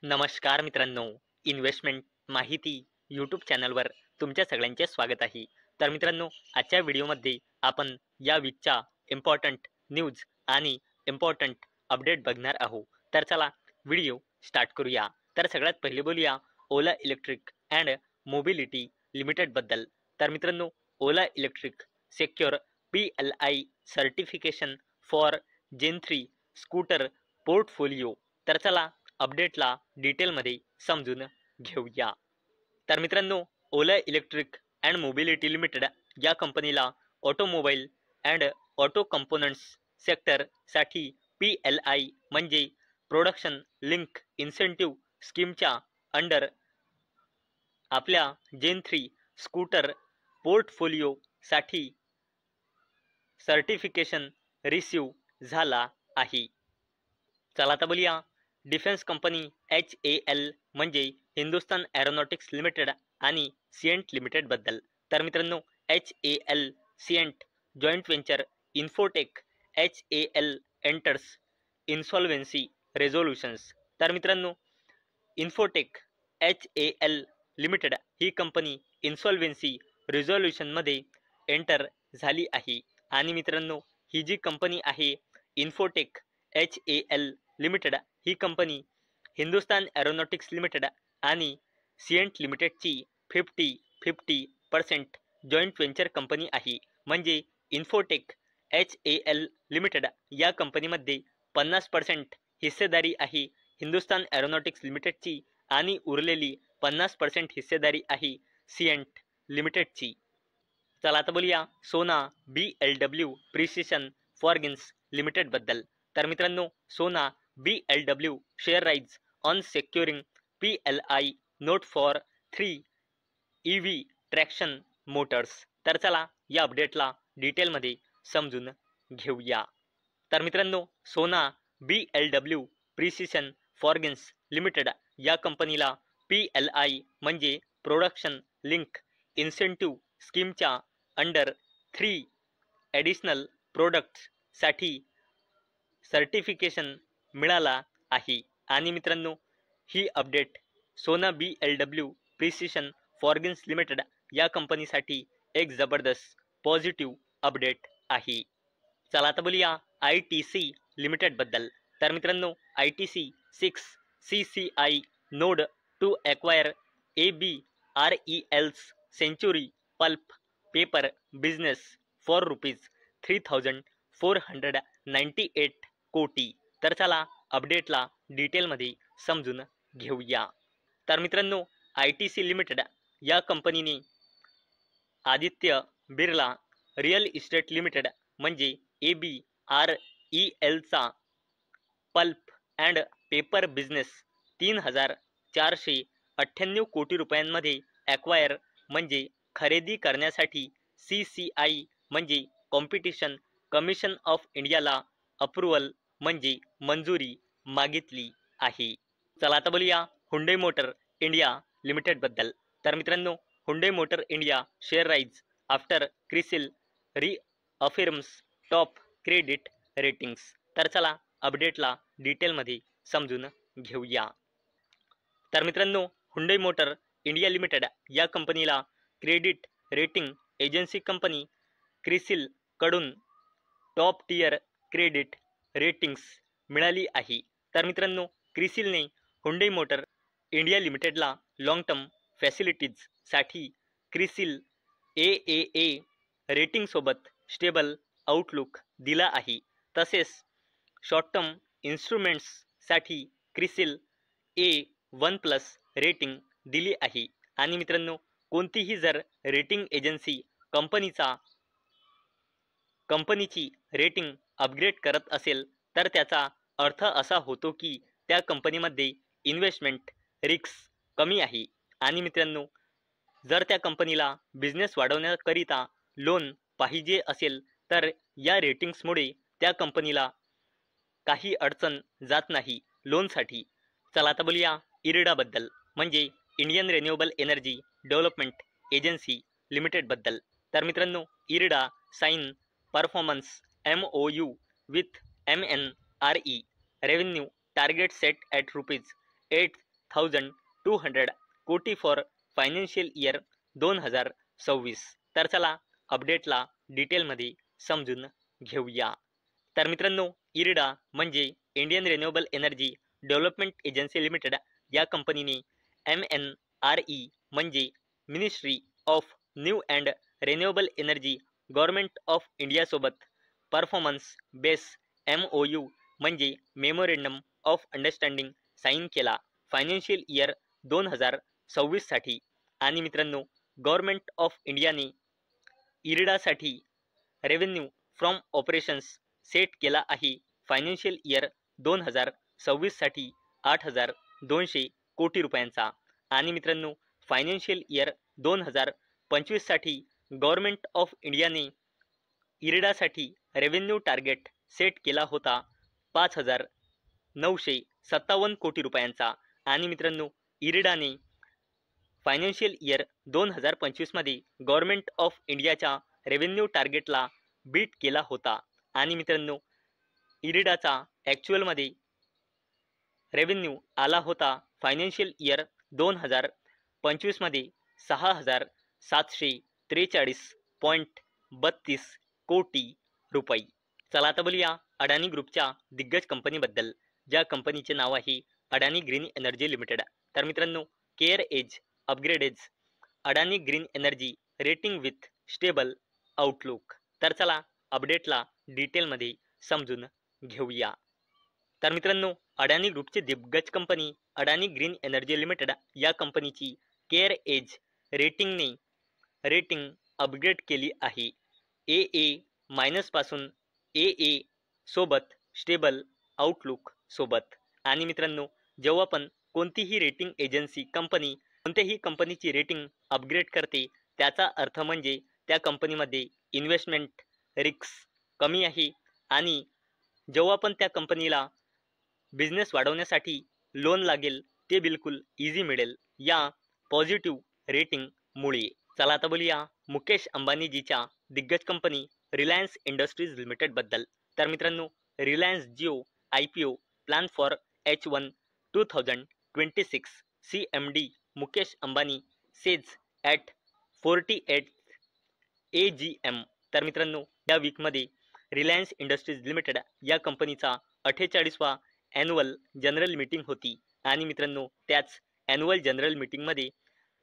नमस्कार मित्रांनो, इन्व्हेस्टमेंट माहिती यूट्यूब चॅनलवर तुमच्या सगळ्यांचे स्वागत आहे. तर मित्रांनो, आजच्या व्हिडिओमध्ये आपण या वीकच्या इम्पॉर्टंट न्यूज आणि इम्पॉर्टंट अपडेट बघणार आहोत. तर चला व्हिडिओ स्टार्ट करूया. तर सगळ्यात पहिले बोलूया ओला इलेक्ट्रिक अँड मोबिलिटी लिमिटेडबद्दल. तर मित्रांनो, Ola electric secure PLI certification for gen 3 scooter portfolio. तर चला अपडेटला डिटेलमध्ये समजून घेऊया. तर मित्रांनो, Ola electric and mobility limited या कंपनीला ऑटोमोबाईल अँड ऑटो कंपोनंट्स सेक्टरसाठी PLI म्हणजे प्रोडक्शन लिंक इन्सेंटिव्ह स्कीमच्या अंडर आपल्या जेन 3 स्कूटर पोर्टफोलिओसाठी सर्टिफिकेशन रिसीव्ह झाला आहे. चला आता बोलूया डिफेन्स कंपनी HAL म्हणजे हिंदुस्तान एरोनॉटिक्स लिमिटेड आणि सिएंट लिमिटेड बद्दल. तर मित्रांनो, HAL Cyient joint venture infotech HAL enters insolvency resolutions. तर मित्रांनो, इन्फोटेक HAL लिमिटेड ही कंपनी इन्सॉल्वेन्सी रिझोल्युशनमध्ये एंटर झाली आहे. आणि मित्रांनो, ही जी कंपनी आहे इन्फोटेक HAL लिमिटेड ही कंपनी हिंदुस्तान एरोनॉटिक्स लिमिटेड आणि सिएंट लिमिटेडची 50-50% जॉइंट व्हेंचर कंपनी आहे. म्हणजे इन्फोटेक HAL लिमिटेड या कंपनीमध्ये 50% हिस्सेदारी आहे हिंदुस्तान एरोनॉटिक्स लिमिटेडची आणि उरलेली 50% हिस्सेदारी आहे सिएंट लिमिटेडची. चला आता बोलूया सोना BLW प्रिसिशन फॉर्गिन्स लिमिटेडबद्दल. तर मित्रांनो, सोना BLW share rise on सेक्युरिंग PLI note for 3 EV traction Motors. तर चला या अपडेटला डिटेलमध्ये समजून घेऊया. तर मित्रांनो, सोना BLW प्रिसिशन फॉर्गिन्स लिमिटेड या कंपनीला PLI म्हणजे प्रोडक्शन लिंक इन्सेंटिव्ह स्कीमच्या अंडर 3 ॲडिशनल प्रोडक्ट्ससाठी सर्टिफिकेशन मिळाला आहे. आणि मित्रांनो, ही update Sona BLW precision forgings limited या कंपनीसाठी एक जबरदस्त पॉझिटिव्ह अपडेट आहे. चला आता बोलूया ITC लिमिटेडबद्दल. तर मित्रांनो, ITC 6 CCI nod to acquire ABREL's century pulp paper business for ₹3,498 कोटी. तर चला अपडेटला डिटेलमध्ये समजून घेऊया. तर मित्रांनो, ITC लिमिटेड या कंपनीने Aditya Birla real estate limited म्हणजे ABRELचा पल्प अँड पेपर बिझनेस 3,498 कोटी रुपयांमध्ये ॲक्वायर म्हणजे खरेदी करण्यासाठी CCI म्हणजे कॉम्पिटिशन कमिशन ऑफ इंडियाला अप्रुव्हल म्हणजे मंजुरी मागितली आहे. चला आता बोलूया हुंडई मोटर इंडिया लिमिटेडबद्दल. तर मित्रांनो, Hyundai motor India share rise after CRISIL reaffirms top credit ratings. तर चला अपडेटला डिटेलमध्ये समजून घेऊया. तर मित्रांनो, हुंडई मोटर इंडिया लिमिटेड या कंपनीला क्रेडिट रेटिंग एजन्सी कंपनी क्रिसिल कडून टॉप टियर क्रेडिट रेटिंग्स मिळाली आहे. तर मित्रांनो, क्रिसिलने हुंडई मोटर इंडिया लिमिटेडला लॉंग टर्म फॅसिलिटीजसाठी क्रिसिल AAA रेटिंगसोबत स्टेबल आउटलुक दिला आहे. तसेच शॉर्ट टर्म इन्स्ट्रुमेंट्ससाठी क्रिसिल A1+ रेटिंग दिली आहे. आणि मित्रांनो, कोणतीही जर रेटिंग एजन्सी कंपनीची रेटिंग अपग्रेड करत असेल तर त्याचा अर्थ असा होतो की त्या कंपनीमध्ये इन्व्हेस्टमेंट रिस्क कमी आहे. आणि मित्रांनो, जर त्या कंपनीला बिझनेस वाढवण्याकरिता लोन पाहिजे असेल तर या रेटिंग्समुळे त्या कंपनीला काही अडचण जात नाही लोनसाठी. चला आता बोलूया इरिडाबद्दल म्हणजे Indian renewable energy development agency लिमिटेडबद्दल. तर मित्रांनो, IREDA sign performance MOU with MNRE revenue target set at ₹8 1,200 कोटी फॉर फायनान्शियल इयर 2026. तर चला अपडेटला डिटेलमध्ये समजून घेऊया. तर मित्रांनो, इरिडा म्हणजे Indian renewable energy development agency limited या कंपनीने MNRE म्हणजे ministry of new and renewable energy government of इंडियासोबत परफॉर्मन्स बेस MOU म्हणजे मेमोरेंडम ऑफ अंडरस्टँडिंग साईन केला फायनान्शियल इयर 2026 साठी. आणि मित्रांनो, गव्हर्नमेंट ऑफ इंडियाने इरिडासाठी रेव्हेन्यू फ्रॉम ऑपरेशन्स सेट केला आहे फायनान्शियल इयर 2026 साठी 8,200 कोटी रुपयांचा. आणि मित्रांनो, फायनान्शियल इयर 2025 साठी गव्हर्नमेंट ऑफ इंडियाने इरिडासाठी रेव्हेन्यू टार्गेट सेट केला होता 5,957 कोटी रुपयांचा. आणि मित्रांनो, इरिडाने फायनान्शियल इयर 2025 मध्ये गव्हर्नमेंट ऑफ इंडियाच्या रेव्हेन्यू टार्गेटला बीट केला होता. आणि मित्रांनो, इरिडाचा ॲक्च्युअलमध्ये रेव्हेन्यू आला होता फायनान्शियल इयर 2025 मध्ये 6,743.32 कोटी रुपये. चला आता बोलूया अडानी ग्रुपच्या दिग्गज कंपनीबद्दल, ज्या कंपनीचे नाव आहे अडानी ग्रीन एनर्जी लिमिटेड. तर मित्रांनो, CARE Edge upgrades Adani green energy rating with stable outlook. तर चला अपडेटला डिटेलमध्ये समजून घेऊया. तर मित्रांनो, अडानी ग्रुपची दिग्गज कंपनी अडानी ग्रीन एनर्जी लिमिटेड या कंपनीची केअर एज रेटिंग अपग्रेड केली आहे AA- पासून AA सोबत स्टेबल आउटलुक सोबत. आणि मित्रांनो, जेव्हा पण कोणतीही रेटिंग एजन्सी कंपनी कोणत्याही कंपनीची रेटिंग अपग्रेड करते, त्याचा अर्थ म्हणजे त्या कंपनीमध्ये इन्व्हेस्टमेंट रिस्क कमी आहे आणि जेव्हा पण त्या कंपनीला बिझनेस वाढवण्यासाठी लोन लागेल ते बिलकुल इझी मिळेल या पॉझिटिव्ह रेटिंगमुळे. चला आता बोलूया मुकेश अंबानीजीच्या दिग्गज कंपनी रिलायन्स इंडस्ट्रीज लिमिटेडबद्दल. तर मित्रांनो, Reliance Jio IPO plan for H1 2026 CMD Mukesh Ambani says at 48 AGM. तर मित्रांनो, या वीकमध्ये रिलायन्स इंडस्ट्रीज लिमिटेड या कंपनीचा 48वा ॲन्युअल जनरल मीटिंग होती. आणि मित्रांनो, त्याच ॲन्युअल जनरल मीटिंगमध्ये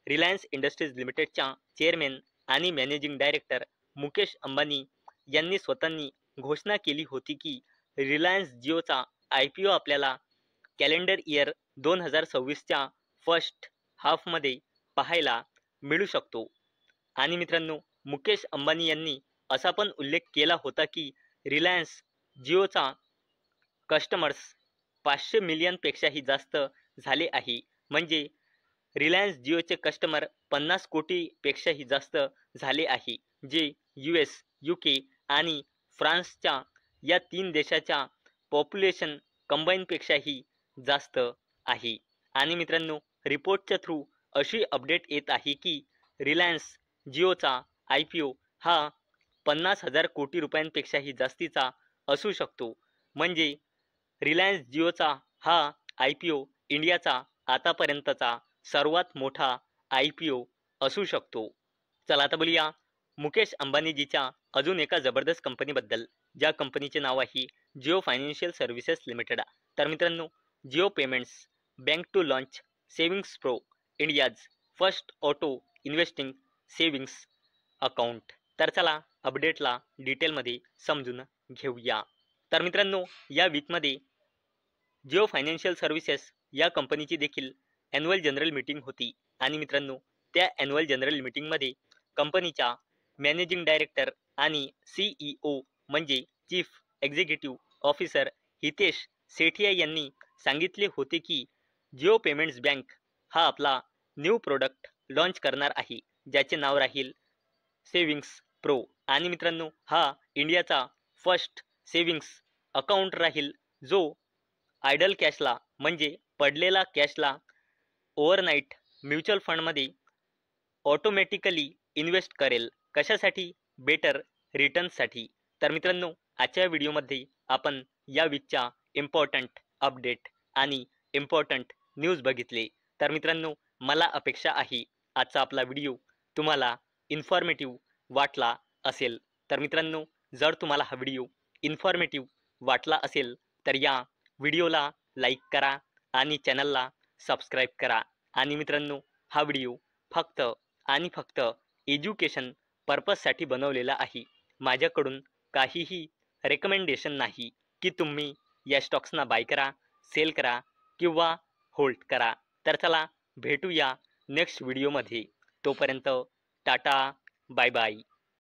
रिलायन्स इंडस्ट्रीज लिमिटेडच्या चेअरमॅन आणि मॅनेजिंग डायरेक्टर मुकेश अंबानी यांनी स्वतःनी घोषणा केली होती की रिलायन्स जिओचा IPO आपल्याला कॅलेंडर इयर 2026च्या फर्स्ट हाफमध्ये पाहायला मिळू शकतो. आणि मित्रांनो, मुकेश अंबानी यांनी असा पण उल्लेख केला होता की रिलायन्स जिओचा कस्टमर्स 500 मिलियनपेक्षाही जास्त झाले आहे. म्हणजे रिलायन्स जिओचे कस्टमर 50 कोटीपेक्षाही जास्त झाले आहे, जे US, UK आणि फ्रान्सच्या या 3 देशाच्या पॉप्युलेशन कंबाईनपेक्षाही जास्त आहे. आणि मित्रांनो, रिपोर्टच्या थ्रू अशी अपडेट येत आहे की रिलायन्स जिओचा IPO हा 50,000 कोटी रुपयांपेक्षाही जास्तीचा असू शकतो. म्हणजे रिलायन्स जिओचा हा IPO इंडियाचा आतापर्यंतचा सर्वात मोठा IPO असू शकतो. चला आता बोलूया मुकेश अंबानीजीच्या अजून एका जबरदस्त कंपनीबद्दल, ज्या कंपनीचे नाव आहे जिओ फायनान्शियल सर्व्हिसेस लिमिटेड. तर मित्रांनो, Jio payments bank to launch savings pro India's first auto investing savings account. तर चला अपडेटला डिटेलमध्ये समजून घेऊया. तर मित्रांनो, या वीकमध्ये जिओ फायनान्शियल सर्व्हिसेस या कंपनीची देखील ॲन्युअल जनरल मीटिंग होती. आणि मित्रांनो, त्या ॲन्युअल जनरल मीटिंगमध्ये कंपनीच्या मॅनेजिंग डायरेक्टर आणि CEO म्हणजे chief executive officer Hitesh Sethia यांनी सांगितले होते की जिओ पेमेंट्स बँक हा आपला न्यू प्रोडक्ट लॉन्च करणार आहे, ज्याचे नाव राहील सेव्हिंग्स प्रो. आणि मित्रांनो, हा इंडियाचा फर्स्ट सेव्हिंग्स अकाउंट राहील, जो आयडल कॅशला म्हणजे पडलेला कॅशला ओव्हरनाईट म्युच्युअल फंडमध्ये ऑटोमॅटिकली इन्व्हेस्ट करेल. कशासाठी? बेटर रिटर्न्ससाठी. तर मित्रांनो, आजच्या व्हिडिओमध्ये आपण या वीकच्या इम्पॉर्टंट अपडेट आणि इम्पॉर्टंट न्यूज बघितले. तर मित्रांनो, मला अपेक्षा आहे आजचा आपला व्हिडिओ तुम्हाला इन्फॉर्मेटिव्ह वाटला असेल. तर मित्रांनो, जर तुम्हाला हा व्हिडिओ इन्फॉर्मेटिव्ह वाटला असेल तर या व्हिडिओला लाईक करा आणि चॅनलला सबस्क्राईब करा. आणि मित्रांनो, हा व्हिडिओ फक्त आणि फक्त एज्युकेशन पर्पजसाठी बनवलेला आहे. माझ्याकडून काहीही रेकमेंडेशन नाही की तुम्ही या स्टॉक्सना बाय करा, सेल करा किंवा होल्ड करा. तर चला भेटूया नेक्स्ट व्हिडिओमध्ये. तोपर्यंत टाटा, बाय बाय.